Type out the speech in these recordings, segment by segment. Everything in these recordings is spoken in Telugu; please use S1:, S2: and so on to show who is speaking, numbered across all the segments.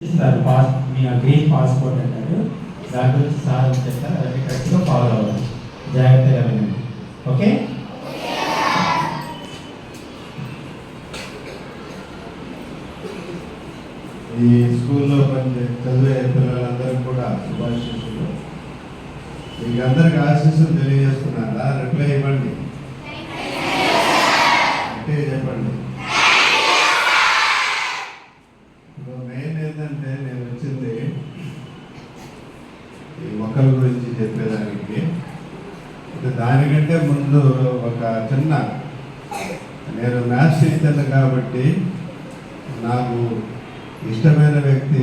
S1: పాస్ మీ గ్రీన్ పాస్పోర్ట్ అంటారు. దాని గురించి సార్ చెప్తారు. అది కరెక్ట్గా ఫాలో అవ్వాలి, జాగ్రత్తగా వినండి. ఓకే.
S2: ఈ స్కూల్లో చదివే పిల్లలందరికీ కూడా శుభాశీస్సులు. మీకు అందరికి ఆశీస్సులు తెలియజేస్తున్నారా? రిప్లై ఇవ్వండి, అంటే చెప్పండి. మెయిన్ ఏంటంటే నేను వచ్చింది ఈ మొక్కల గురించి చెప్పేదానికి. దానికంటే ముందు ఒక చిన్న, నేను మ్యాథ్స్ టీచర్ని కాబట్టి నాకు ఇష్టమైన వ్యక్తి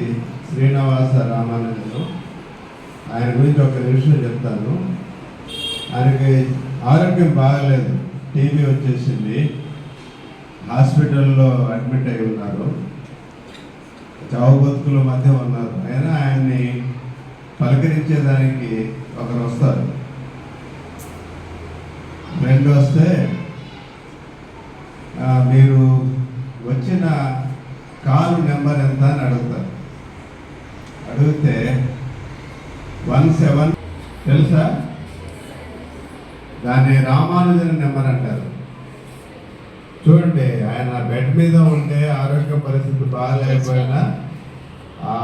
S2: శ్రీనివాస రామానుజన్. ఆయన గురించి ఒక నిమిషం చెప్తాను. ఆయనకి ఆరోగ్యం బాగలేదు, టీబీ వచ్చేసింది, హాస్పిటల్లో అడ్మిట్ అయి ఉన్నారు, చావు బతుకుల మధ్య ఉన్నారు. అయినా ఆయన్ని పలకరించేదానికి ఒకరు వస్తారు. ఫ్రెండ్ వస్తే మీరు వచ్చిన కారు నెంబర్ ఎంత అని అడుగుతారు. అడిగితే 17 తెలుసా? దాన్ని రామానుజన్ నెంబర్ అంటారు. చూడండి, ఆయన బెడ్ మీద ఉంటే ఆరోగ్య పరిస్థితి బాగాలేకపోయినా ఆ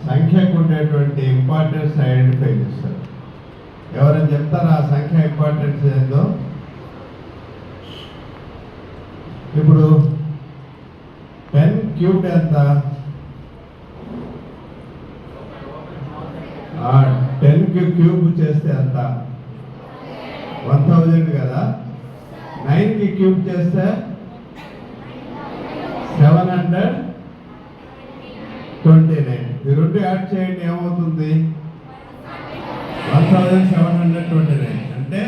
S2: సంఖ్యకు ఉండేటువంటి ఇంపార్టెన్స్ ఐడెంటిఫై చేస్తారు. ఎవరైనా చెప్తారా ఆ సంఖ్య ఇంపార్టెన్స్ ఏందో? ఇప్పుడు 10 క్యూబ్ ఎంత? 10 క్యూబ్ చేస్తే ఎంత? 1000 కదా. 9 క్యూబ్ చేస్తే 729. ఈ రెండు యాడ్ చేయండి, ఏమవుతుంది? 1729. అంటే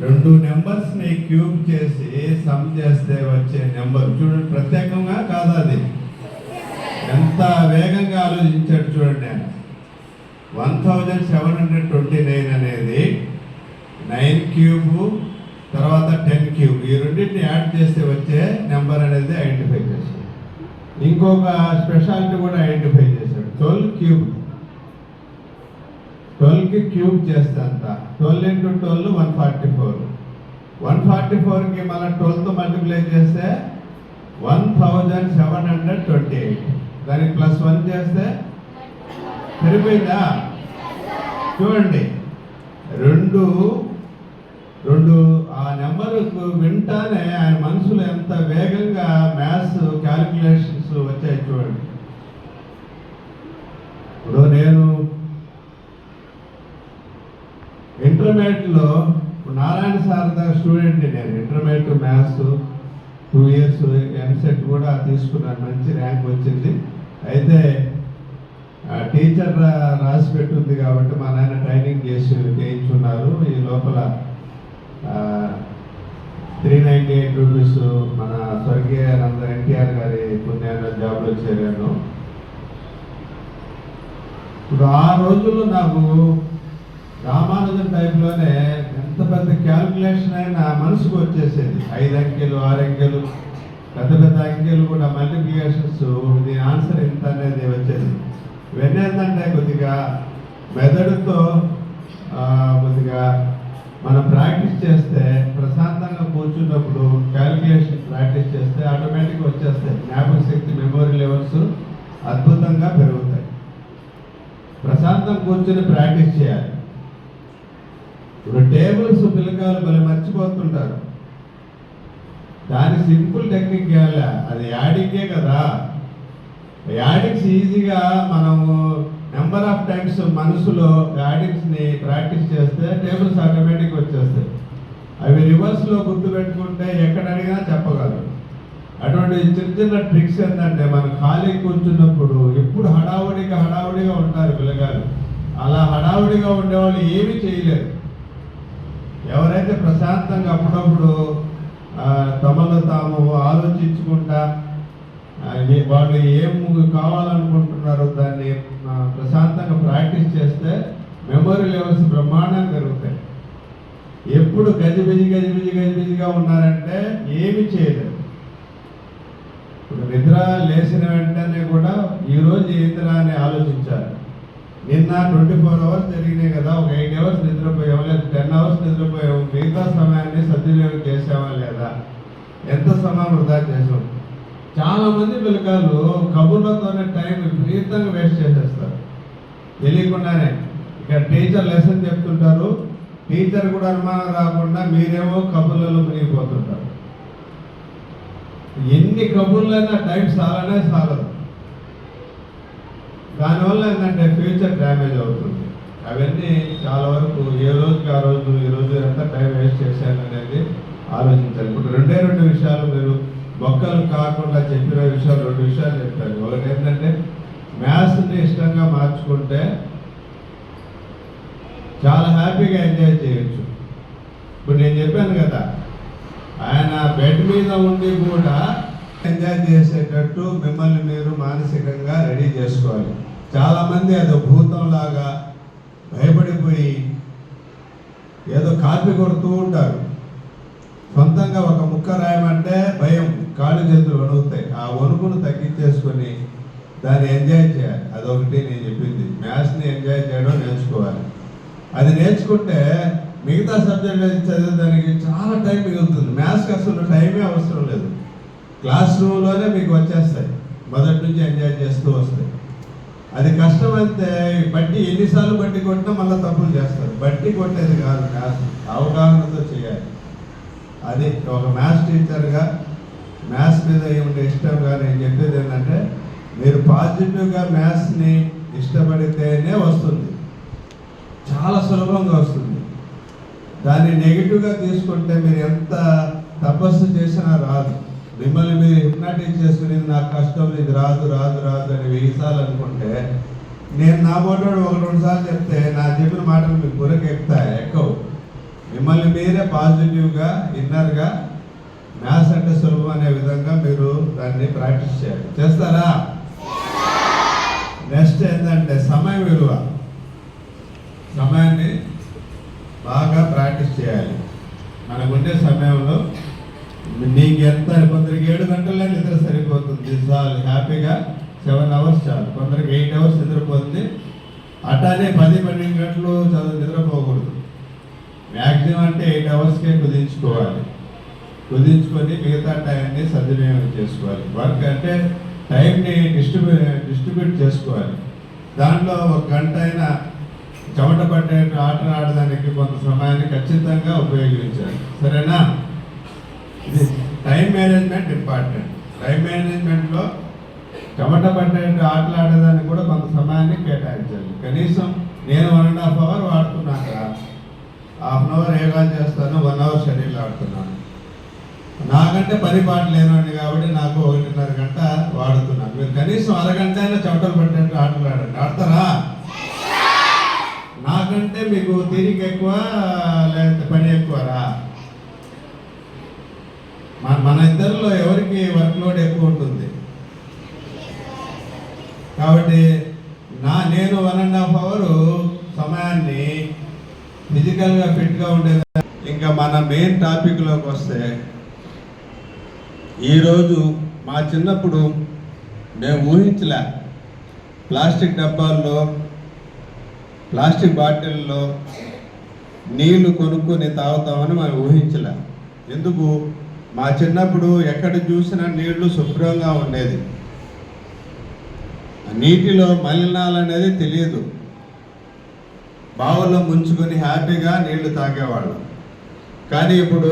S2: రెండు నెంబర్స్ని క్యూబ్ చేసి సమ్ చేస్తే వచ్చే నెంబర్ చూడండి. ప్రత్యేకంగా కాదు, అది ఎంత వేగంగా ఆలోచించాడు చూడండి. 1729 అనేది 9 క్యూబ్ తర్వాత 10 క్యూబ్, ఈ రెండింటిని యాడ్ చేస్తే వచ్చే నెంబర్ అనేది ఐడెంటిఫై చేశాడు. ఇంకొక స్పెషాలిటీ కూడా ఐడెంటిఫై చేశాడు. 12 క్యూబ్. 12కి క్యూబ్ చేస్తే అంత 12 × 12 144. 144కి మళ్ళీ 12తో మల్టిప్లై చేస్తే 1728. దానికి +1 చేస్తే సరిపోయిందా? చూడండి, రెండు ఆ నెంబరు వింటానే ఆయన మనసులో ఎంత వేగంగా మ్యాథ్స్ క్యాలిక్యులేషన్స్ వచ్చాయి చూడండి. ఇప్పుడు నేను ఇంటర్మీడియట్లో నారాయణ శారద స్టూడెంట్. నేను ఇంటర్మీడియట్ మ్యాథ్స్ 2 years ఎంసెట్ కూడా తీసుకున్నాను, మంచి ర్యాంక్ వచ్చింది. అయితే టీచర్ రాసి పెట్టుంది కాబట్టి మా నాయన ట్రైనింగ్ చేయించున్నారు. ఈ లోపల 398 రూపీస్ మన స్వర్గీయ ఎన్టీఆర్ గారి పుణ్యాన జాబ్లో చేరాను. ఇప్పుడు ఆ రోజుల్లో నాకు రామానుజన్ టైప్లోనే ఎంత పెద్ద క్యాల్కులేషన్ అయినా మనసుకు వచ్చేసేది. 5 అంకెలు 6 అంకెలు పెద్ద పెద్ద అంకెలు కూడా మల్టిప్లికేషన్స్, దీని ఆన్సర్ ఇంత అనేది వచ్చేది. ఇవన్నీ ఏంటంటే కొద్దిగా మెదడుతో కొద్దిగా మనం ప్రాక్టీస్ చేస్తే, ప్రశాంతంగా కూర్చున్నప్పుడు క్యాల్కులేషన్ ప్రాక్టీస్ చేస్తే ఆటోమేటిక్గా వచ్చేస్తాయి. జ్ఞాపక శక్తి, మెమొరీ లెవెల్స్ అద్భుతంగా పెరుగుతాయి. ప్రశాంతం కూర్చొని ప్రాక్టీస్ చేయాలి. ఇప్పుడు టేబుల్స్ పిల్లకాయలు భలే మర్చిపోతుంటారు. దాని సింపుల్ టెక్నిక్ చేయాలి. అది యాడింగే కదా. యాడింగ్స్ ఈజీగా మనము నెంబర్ ఆఫ్ టైమ్స్ మనసులో యాడింగ్స్ని ప్రాక్టీస్ చేస్తే టేబుల్స్ ఆటోమేటిక్గా వచ్చేస్తాయి. అవి రివర్స్లో గుర్తుపెట్టుకుంటే ఎక్కడ అడిగినా చెప్పగలరు. అటువంటి చిన్న చిన్న ట్రిక్స్ ఏంటంటే, మనం ఖాళీ కూర్చున్నప్పుడు ఎప్పుడు హడావుడిగా ఉంటారు పిల్లగాళ్ళు. అలా హడావుడిగా ఉండేవాళ్ళు ఏమీ చేయలేరు. ఎవరైతే ప్రశాంతంగా అప్పుడప్పుడు తమలో తాము ఆలోచించుకుంటా వాళ్ళు ఏం కావాలనుకుంటున్నారో దాన్ని ప్రశాంతంగా ప్రాక్టీస్ చేస్తే మెమొరీ లెవెల్స్ బ్రహ్మాండంగా పెరుగుతాయి. ఎప్పుడు గజిబిజిగా ఉన్నారంటే ఏమి చేయలేరు. ఇప్పుడు నిద్ర లేచిన వెంటనే కూడా ఈరోజు ఏందిరా అని ఆలోచించాలి. నిన్న 24 అవర్స్ జరిగినాయి కదా, ఒక 8 అవర్స్ నిద్రపోయాము లేదా 10 అవర్స్ నిద్రపోయాము, మిగతా సమయాన్ని సద్వినియోగం చేసామా లేదా, ఎంత సమయం వృధా చేసాం. చాలామంది పిల్లకాయలు కబుర్లతోనే టైం విపరీతంగా వేస్ట్ చేసేస్తారు తెలియకుండానే. ఇక టీచర్ లెసన్ చెప్తుంటారు, టీచర్ కూడా అనుమానం రాకుండా మీరేమో కబుర్లలో మునిగిపోతుంటారు. ఎన్ని కబుర్లైనా టైం చాలానే చాలదు. దానివల్ల ఏంటంటే ఫ్యూచర్ డ్యామేజ్ అవుతుంది. అవన్నీ చాలా వరకు ఏ రోజుకి ఆ రోజు ఈరోజు ఎంత టైం వేస్ట్ చేశాను అనేది ఆలోచించాలి. ఇప్పుడు 2 విషయాలు మీరు మొక్కలు కాకుండా చెప్పిన విషయాలు 2 విషయాలు చెప్పారు. ఒకటి ఏంటంటే మ్యాథ్స్ని ఇష్టంగా మార్చుకుంటే చాలా హ్యాపీగా ఎంజాయ్ చేయొచ్చు. ఇప్పుడు నేను చెప్పాను కదా, ఆయన బెడ్ మీద ఉండి కూడా ఎంజాయ్ చేసేటట్టు మిమ్మల్ని మీరు మానసికంగా రెడీ చేసుకోవాలి. చాలామంది అదో భూతంలాగా భయపడిపోయి ఏదో కాపీ కొడుతూ ఉంటారు. సొంతంగా ఒక ముక్క రాయమంటే భయం, కాళ్ళు చేతులు వణుకుతాయి. ఆ వణుకును తగ్గించేసుకొని దాన్ని ఎంజాయ్ చేయాలి. అదొకటి నేను చెప్పింది. మ్యాథ్స్ని ఎంజాయ్ చేయడం నేర్చుకోవాలి. అది నేర్చుకుంటే మిగతా సబ్జెక్టులు చదివేదానికి చాలా టైం మిగులుతుంది. మ్యాథ్స్కి అసలు టైమే అవసరం లేదు. క్లాస్ రూమ్లోనే మీకు వచ్చేస్తాయి, మొదటి నుంచి ఎంజాయ్ చేస్తూ వస్తాయి. అది కష్టమైతే బట్టి ఎన్నిసార్లు బట్టి కొట్టినా మళ్ళీ తప్పులు చేస్తారు. బట్టి కొట్టేది కాదు, మ్యాథ్స్ అవగాహనతో చేయాలి. అది ఒక మ్యాథ్స్ టీచర్గా మ్యాథ్స్ మీద ఏమిటి ఇష్టంగా నేను చెప్పేది ఏంటంటే, మీరు పాజిటివ్గా మ్యాథ్స్ని ఇష్టపడితేనే వస్తుంది, చాలా సులభంగా వస్తుంది. దాన్ని నెగిటివ్గా తీసుకుంటే మీరు ఎంత తపస్సు చేసినా రాదు. మిమ్మల్ని మీరు హిప్నాటైజ్ చేసుకుని నాకు కష్టం, ఇది రాదు రాదు రాదు అని 1000 సార్లు అనుకుంటే, నేను నా మోటోడు 1-2 సార్లు చెప్తే నా చెప్పిన మాటలు మీకు బుర్రకు ఎక్కువ. మిమ్మల్ని మీరే పాజిటివ్గా ఇన్నర్గా మ్యాథ్స్ అంటే సులభం అనే విధంగా మీరు దాన్ని ప్రాక్టీస్ చేయాలి. చేస్తారా? నెక్స్ట్ ఏంటంటే సమయం విలువ. సమయాన్ని బాగా ప్రాక్టీస్ చేయాలి. మనకు ఉండే సమయంలో నీకు ఎంత, కొందరికి 7 గంటల్లో నిద్ర సరిపోతుంది, చాలు హ్యాపీగా 7 అవర్స్ చాలు. కొందరికి 8 అవర్స్ నిద్రపోతుంది. అట్లానే 10-12 గంటలు చదువు నిద్రపోకూడదు. మ్యాక్సిమం అంటే 8 అవర్స్కే కుదించుకోవాలి. కుదించుకొని మిగతా టైంని సద్వినియోగం చేసుకోవాలి. వర్క్ అంటే టైంని డిస్ట్రిబ్యూట్ చేసుకోవాలి. దాంట్లో 1 గంట అయినా చెమట పట్టే ఆటలు ఆడడానికి కొంత సమయాన్ని ఖచ్చితంగా ఉపయోగించాలి. సరేనా? ఇది టైం మేనేజ్మెంట్ ఇంపార్టెంట్. టైం మేనేజ్మెంట్లో చెమట పట్టే ఆటలు ఆడేదానికి కూడా కొంత సమయాన్ని కేటాయించాలి. కనీసం నేను 1.5 అవర్ వాడుతున్నాక, హాఫ్ అన్ అవర్ యోగా చేస్తాను, 1 అవర్ షటిల్ ఆడుతున్నాను. నాకంటే పని పాట లేనండి కాబట్టి నాకు 1.5 గంట వాడుతున్నాను. మీరు కనీసం అరగంట అయినా చెమటలు పట్టేట్టు ఆటలు ఆడండి. ఆడతారా? నాకంటే మీకు తిరిగి ఎక్కువ లేకపోతే పని ఎక్కువరా? మన ఇద్దరిలో ఎవరికి వర్క్ లోడ్ ఎక్కువ ఉంటుంది? కాబట్టి నేను 1.5 అవర్ సమయాన్ని ఫిజికల్గా ఫిట్గా ఉండేది. ఇంకా మన మెయిన్ టాపిక్లోకి వస్తే, ఈరోజు మా చిన్నప్పుడు మేము ఊహించలే ప్లాస్టిక్ డబ్బాల్లో, ప్లాస్టిక్ బాటిల్లో నీళ్లు కొనుక్కొని తాగుతామని మనం ఊహించలే. ఎందుకు? మా చిన్నప్పుడు ఎక్కడ చూసినా నీళ్లు శుభ్రంగా ఉండేది, నీటిలో మలినాలు అనేది తెలియదు. బావుల్లో ముంచుకొని హ్యాపీగా నీళ్లు తాగేవాళ్ళు. కానీ ఇప్పుడు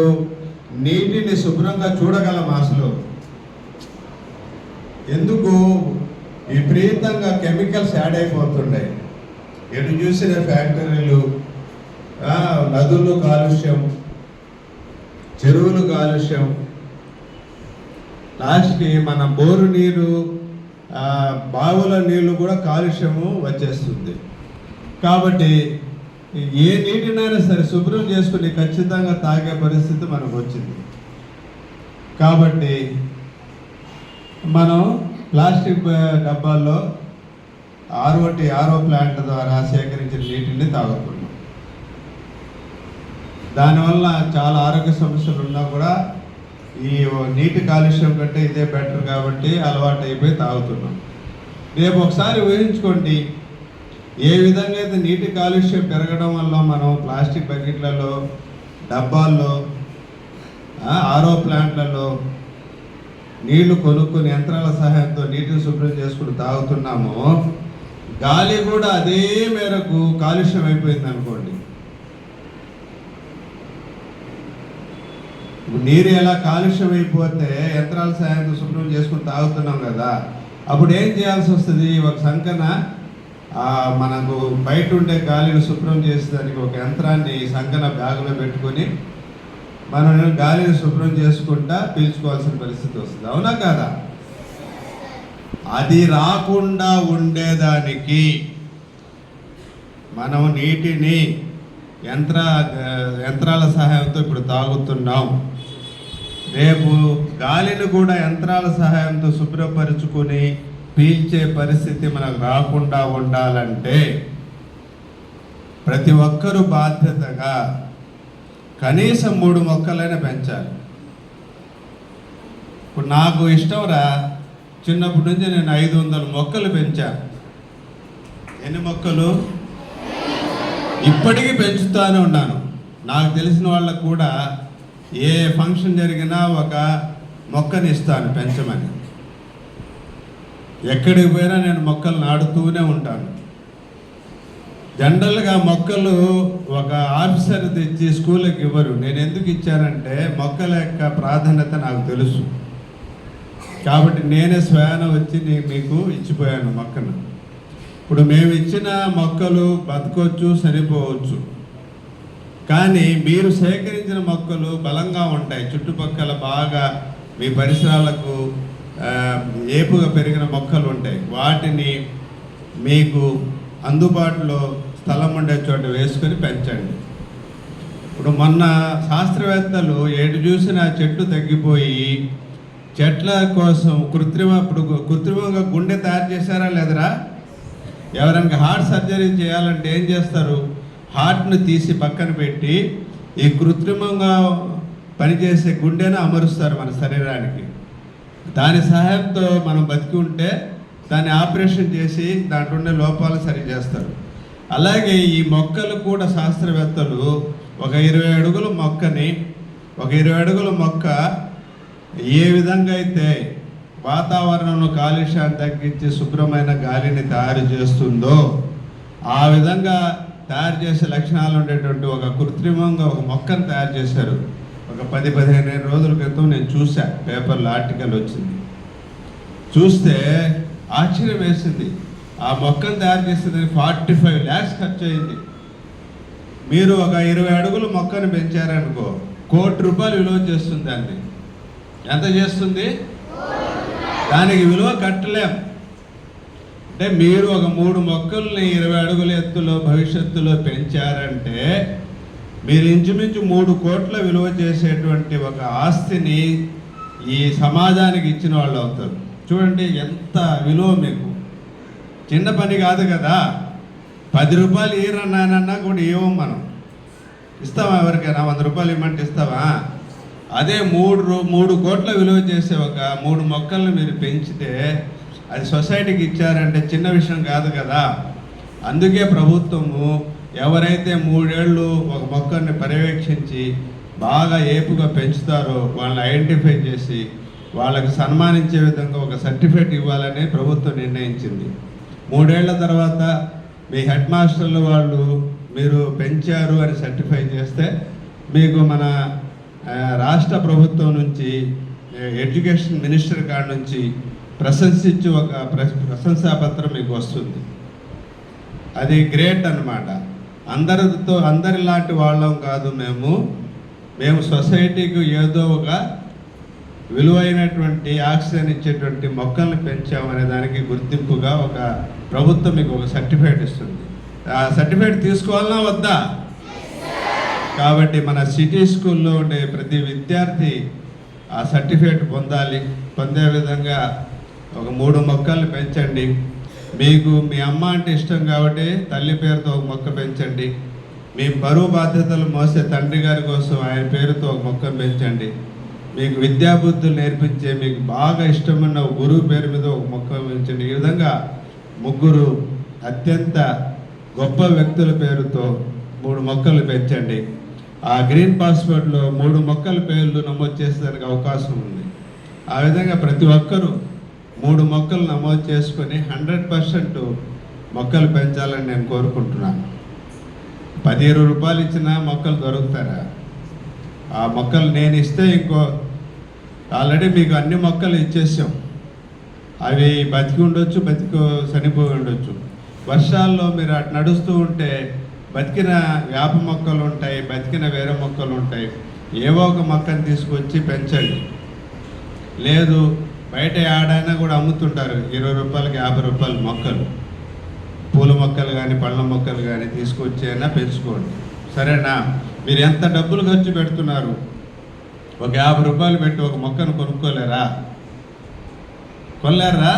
S2: నీటిని శుభ్రంగా చూడగలం అసలు. ఎందుకు? విపరీతంగా కెమికల్స్ యాడ్ అయిపోతున్నాయి. ఎటు చూసిన ఫ్యాక్టరీలు, నదులు కాలుష్యం, చెరువులు కాలుష్యం, లాస్ట్కి మన బోరు నీరు, బావుల నీళ్లు కూడా కాలుష్యము వచ్చేస్తుంది. కాబట్టి ఏ నీటినైనా సరే శుభ్రం చేసుకుని ఖచ్చితంగా తాగే పరిస్థితి మనకు వచ్చింది. కాబట్టి మనం ప్లాస్టిక్ డబ్బాల్లో ఆర్ఓ ప్లాంట్ ద్వారా సేకరించిన నీటిని తాగుతున్నాం. దానివల్ల చాలా ఆరోగ్య సమస్యలు ఉన్నా కూడా ఈ నీటి కాలుష్యం కంటే ఇదే బెటర్ కాబట్టి అలవాటు అయిపోయి తాగుతున్నాం. రేపు ఒకసారి ఊహించుకోండి, ఏ విధంగా అయితే నీటి కాలుష్యం పెరగడం వల్ల మనం ప్లాస్టిక్ బకెట్లలో, డబ్బాల్లో, ఆరో ప్లాంట్లలో నీళ్లు కొనుక్కొని యంత్రాల సహాయంతో నీటిని శుభ్రం చేసుకుని తాగుతున్నామో, గాలి కూడా అదే మేరకు కాలుష్యం అయిపోయింది అనుకోండి. నీరు ఎలా కాలుష్యం అయిపోతే యంత్రాల సహాయంతో శుభ్రం చేసుకుని తాగుతున్నాం కదా, అప్పుడు ఏం చేయాల్సి వస్తుంది? ఒక సంకన మనకు బయట ఉండే గాలిని శుభ్రం చేసేదానికి ఒక యంత్రాన్ని సంకన బ్యాగులో పెట్టుకొని మనం గాలిని శుభ్రం చేసుకుంటా పీల్చుకోవాల్సిన పరిస్థితి వస్తుంది. అవునా కాదా? అది రాకుండా ఉండేదానికి మనం నీటిని యంత్రాల సహాయంతో ఇప్పుడు తాగుతున్నాం. రేపు గాలిని కూడా యంత్రాల సహాయంతో శుభ్రపరుచుకొని పీల్చే పరిస్థితి మనకు రాకుండా ఉండాలంటే ప్రతి ఒక్కరూ బాధ్యతగా కనీసం 3 మొక్కలైనా పెంచాలి. ఇప్పుడు నాకు ఇష్టం రా, చిన్నప్పటి నుంచి నేను 500 మొక్కలు పెంచాను. ఎన్ని మొక్కలు? ఇప్పటికీ పెంచుతూనే ఉన్నాను. నాకు తెలిసిన వాళ్ళకు కూడా ఏ ఫంక్షన్ జరిగినా ఒక మొక్కని ఇస్తాను పెంచమని. ఎక్కడికి పోయినా నేను మొక్కలు నాటుతూనే ఉంటాను. జనరల్గా మొక్కలు ఒక ఆఫీసర్ తెచ్చి స్కూళ్ళకి ఇవ్వరు. నేను ఎందుకు ఇచ్చానంటే మొక్కల యొక్క ప్రాధాన్యత నాకు తెలుసు కాబట్టి నేనే స్వయాన వచ్చి మీకు ఇచ్చిపోయాను మొక్కను. ఇప్పుడు మేము ఇచ్చిన మొక్కలు బతకొచ్చు, సరిపోవచ్చు, కానీ మీరు సేకరించిన మొక్కలు బలంగా ఉంటాయి. చుట్టుపక్కల బాగా మీ పరిసరాలకు ఏపుగా పెరిగిన మొక్కలు ఉంటాయి. వాటిని మీకు అందుబాటులో స్థలం ఉండే చోట వేసుకొని పెంచండి. ఇప్పుడు మొన్న శాస్త్రవేత్తలు ఎటు చూసినా చెట్టు తగ్గిపోయి చెట్ల కోసం కృత్రిమంగా గుండె తయారు చేశారా లేదరా? ఎవరైనా హార్ట్ సర్జరీ చేయాలంటే ఏం చేస్తారు? హార్ట్ను తీసి పక్కన పెట్టి ఈ కృత్రిమంగా పనిచేసే గుండెను అమరుస్తారు మన శరీరానికి. దాని సహాయంతో మనం బతికి ఉంటే దాన్ని ఆపరేషన్ చేసి దాంట్లో ఉండే లోపాలు సరి చేస్తారు. అలాగే ఈ మొక్కలు కూడా శాస్త్రవేత్తలు ఒక 20 అడుగుల మొక్కని, ఒక 20 అడుగుల మొక్క ఏ విధంగా అయితే వాతావరణంలో కాలుష్యాన్ని తగ్గించి శుభ్రమైన గాలిని తయారు చేస్తుందో ఆ విధంగా తయారు చేసే లక్షణాలు ఉండేటువంటి ఒక కృత్రిమంగా ఒక మొక్కను తయారు చేశారు. ఒక 10-15 రోజుల క్రితం నేను చూసా, పేపర్లో ఆర్టికల్ వచ్చింది. చూస్తే ఆశ్చర్యం వేసింది. ఆ మొక్కను తయారు చేసేదానికి 45 lakhs ఖర్చు అయింది. మీరు ఒక 20 అడుగుల మొక్కను పెంచారనుకో, ₹1 కోటి విలువ చేస్తుంది. దాన్ని ఎంత చేస్తుంది? దానికి విలువ కట్టలేం. అంటే మీరు ఒక 3 మొక్కల్ని 20 అడుగుల ఎత్తులో భవిష్యత్తులో పెంచారంటే మీరు ఇంచుమించు 3 కోట్ల విలువ చేసేటువంటి ఒక ఆస్తిని ఈ సమాజానికి ఇచ్చిన వాళ్ళు అవుతారు. చూడండి ఎంత విలువ మీకు. చిన్న పని కాదు కదా. ₹10 ఇరన్నానన్నా కూడా ఇవ్వం మనం. ఇస్తావా? ఎవరికైనా ₹100 ఇవ్వమంటే ఇస్తావా? అదే 3 కోట్ల విలువ చేసే ఒక 3 మొక్కల్ని మీరు పెంచితే అది సొసైటీకి ఇచ్చారంటే చిన్న విషయం కాదు కదా. అందుకే ప్రభుత్వము ఎవరైతే 3 ఏళ్ళు ఒక మొక్కని పర్యవేక్షించి బాగా ఏపుగా పెంచుతారో వాళ్ళని ఐడెంటిఫై చేసి వాళ్ళకి సన్మానించే విధంగా ఒక సర్టిఫికేట్ ఇవ్వాలని ప్రభుత్వం నిర్ణయించింది. 3 ఏళ్ల తర్వాత మీ హెడ్ మాస్టర్లు వాళ్ళు మీరు పెంచారు అని సర్టిఫై చేస్తే మీకు మన రాష్ట్ర ప్రభుత్వం నుంచి ఎడ్యుకేషన్ మినిస్టర్ కాడ నుంచి ప్రశంసించి ఒక ప్రశంసాపత్రం మీకు వస్తుంది. అది గ్రేట్ అన్నమాట. అందరిలాంటి వాళ్ళం కాదు మేము సొసైటీకి ఏదో ఒక విలువైనటువంటి ఆక్సిజన్ ఇచ్చేటువంటి మొక్కల్ని పెంచామనే దానికి గుర్తింపుగా ఒక ప్రభుత్వం మీకు ఒక సర్టిఫికేట్ ఇస్తుంది. ఆ సర్టిఫికేట్ తీసుకోవాలన్నా వద్దా? కాబట్టి మన సిటీ స్కూల్లో ఉండే ప్రతి విద్యార్థి ఆ సర్టిఫికేట్ పొందే విధంగా ఒక 3 మొక్కల్ని పెంచండి. మీకు మీ అమ్మ అంటే ఇష్టం కాబట్టి తల్లి పేరుతో ఒక మొక్క పెంచండి. మీ బరువు బాధ్యతలు మోసే తండ్రి గారి కోసం ఆయన పేరుతో ఒక మొక్కను పెంచండి. మీకు విద్యాబుద్ధులు నేర్పించే, మీకు బాగా ఇష్టమైన ఒక గురువు పేరు మీద ఒక మొక్క పెంచండి. ఈ విధంగా ముగ్గురు అత్యంత గొప్ప వ్యక్తుల పేరుతో 3 మొక్కలు పెంచండి. ఆ గ్రీన్ పాస్పోర్ట్లో 3 మొక్కల పేర్లు నమోదు చేసేదానికి అవకాశం ఉంది. ఆ విధంగా ప్రతి ఒక్కరూ 3 మొక్కలు నమోదు చేసుకొని 100% మొక్కలు పెంచాలని నేను కోరుకుంటున్నాను. 10-20 రూపాయలు ఇచ్చినా మొక్కలు దొరుకుతారా? ఆ మొక్కలు నేను ఇస్తే ఆల్రెడీ మీకు అన్ని మొక్కలు ఇచ్చేసాం. అవి బతికి ఉండొచ్చు, చనిపోయి ఉండొచ్చు. వర్షాల్లో మీరు అటు నడుస్తూ ఉంటే బతికిన వేప మొక్కలు ఉంటాయి, బతికిన వేరే మొక్కలు ఉంటాయి. ఏవో ఒక మొక్కను తీసుకొచ్చి పెంచండి. లేదు బయట ఆడైనా కూడా అమ్ముతుంటారు 20 రూపాయలకి 50 రూపాయల మొక్కలు, పూల మొక్కలు కానీ పళ్ళ మొక్కలు కానీ తీసుకొచ్చి అయినా పెంచుకోండి. సరేనా? మీరు ఎంత డబ్బులు ఖర్చు పెడుతున్నారు? ఒక 50 రూపాయలు పెట్టి ఒక మొక్కను కొనుక్కోలేరా? కొనలేరా?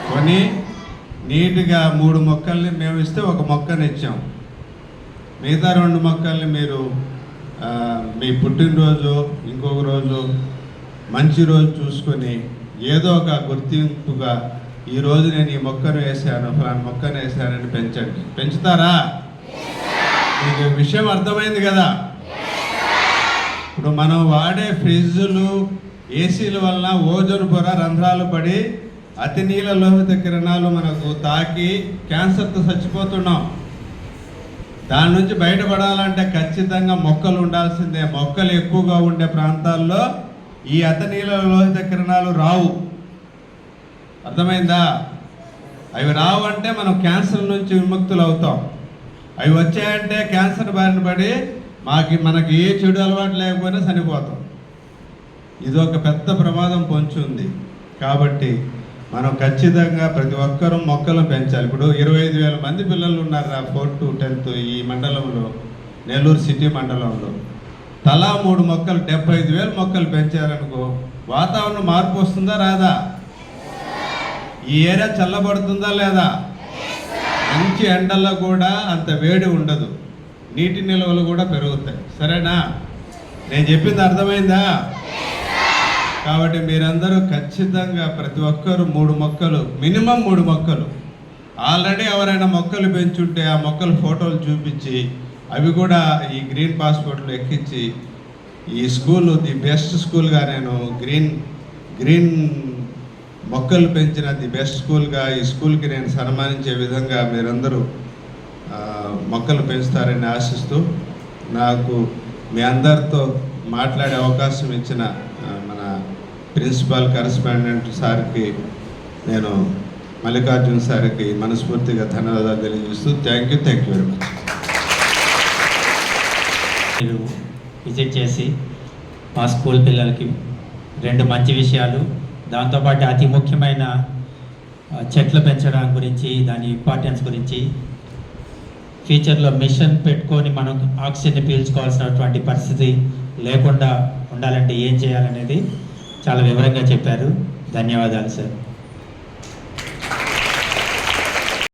S2: కొని నీట్గా 3 మొక్కల్ని మేము ఇస్తే ఒక మొక్కని ఇచ్చాం. మిగతా 2 మొక్కల్ని మీరు మీ పుట్టినరోజు, ఇంకొక రోజు, మంచి రోజు చూసుకొని ఏదో ఒక గుర్తింపుగా ఈరోజు నేను ఈ మొక్కను వేసాను, ఫలానా మొక్కను వేసానని పెంచండి. పెంచుతారా? మీకు విషయం అర్థమైంది కదా? ఇప్పుడు మనం వాడే ఫ్రిడ్జులు, ఏసీల వల్ల ఓజోన్ పొర రంధ్రాలు పడి అతి నీల లోహిత కిరణాలు మనకు తాకి క్యాన్సర్తో చచ్చిపోతున్నాం. దాని నుంచి బయటపడాలంటే ఖచ్చితంగా మొక్కలు ఉండాల్సిందే. మొక్కలు ఎక్కువగా ఉండే ప్రాంతాల్లో ఈ అతి నీల లోహిత కిరణాలు రావు. అర్థమైందా? అవి రావు అంటే మనం క్యాన్సర్ నుంచి విముక్తులు అవుతాం. అవి వచ్చాయంటే క్యాన్సర్ బారిన పడి మనకి ఏ చెడు అలవాటు లేకపోయినా చనిపోతాం. ఇది ఒక పెద్ద ప్రమాదం పొంచి ఉంది. కాబట్టి మనం ఖచ్చితంగా ప్రతి ఒక్కరూ మొక్కలు పెంచాలి. ఇప్పుడు 25,000 మంది పిల్లలు ఉన్నారు 4th to 10th ఈ మండలంలో, నెల్లూరు సిటీ మండలంలో. తలా 3 మొక్కలు 75,000 మొక్కలు పెంచారనుకో, వాతావరణం మార్పు వస్తుందా రాదా? ఈ ఏరియా చల్లబడుతుందా లేదా? మంచి ఎండల్లో కూడా అంత వేడి ఉండదు, నీటి నిల్వలు కూడా పెరుగుతాయి. సరేనా? నేను చెప్పింది అర్థమైందా? కాబట్టి మీరందరూ ఖచ్చితంగా ప్రతి ఒక్కరు 3 మొక్కలు, మినిమం 3 మొక్కలు. ఆల్రెడీ ఎవరైనా మొక్కలు పెంచుంటే ఆ మొక్కల ఫోటోలు చూపించి అవి కూడా ఈ గ్రీన్ పాస్పోర్ట్లో ఎక్కించి ఈ స్కూల్ ది బెస్ట్ స్కూల్గా, నేను గ్రీన్ మొక్కలు పెంచిన ది బెస్ట్ స్కూల్గా ఈ స్కూల్కి నేను సన్మానించే విధంగా మీరందరూ మొక్కలు పెంచుతారని ఆశిస్తూ, నాకు మీ అందరితో మాట్లాడే అవకాశం ఇచ్చిన మన ప్రిన్సిపాల్ కరెస్పాండెంట్ సార్కి, నేను మల్లికార్జున్ సార్కి మనస్ఫూర్తిగా ధన్యవాదాలు తెలియజేస్తూ థ్యాంక్ యూ వెరీ మచ్.
S1: మీరు విజిట్ చేసి మా స్కూల్ పిల్లలకి 2 మంచి విషయాలు, దాంతోపాటు అతి ముఖ్యమైన చెట్లు పెంచడం గురించి, దాని ఇంపార్టెన్స్ గురించి, ఫ్యూచర్లో మిషన్ పెట్టుకొని మనం ఆక్సిజన్ పీల్చుకోవాల్సినటువంటి పరిస్థితి లేకుండా ఉండాలంటే ఏం చేయాలనేది చాలా వివరంగా చెప్పారు. ధన్యవాదాలు సార్.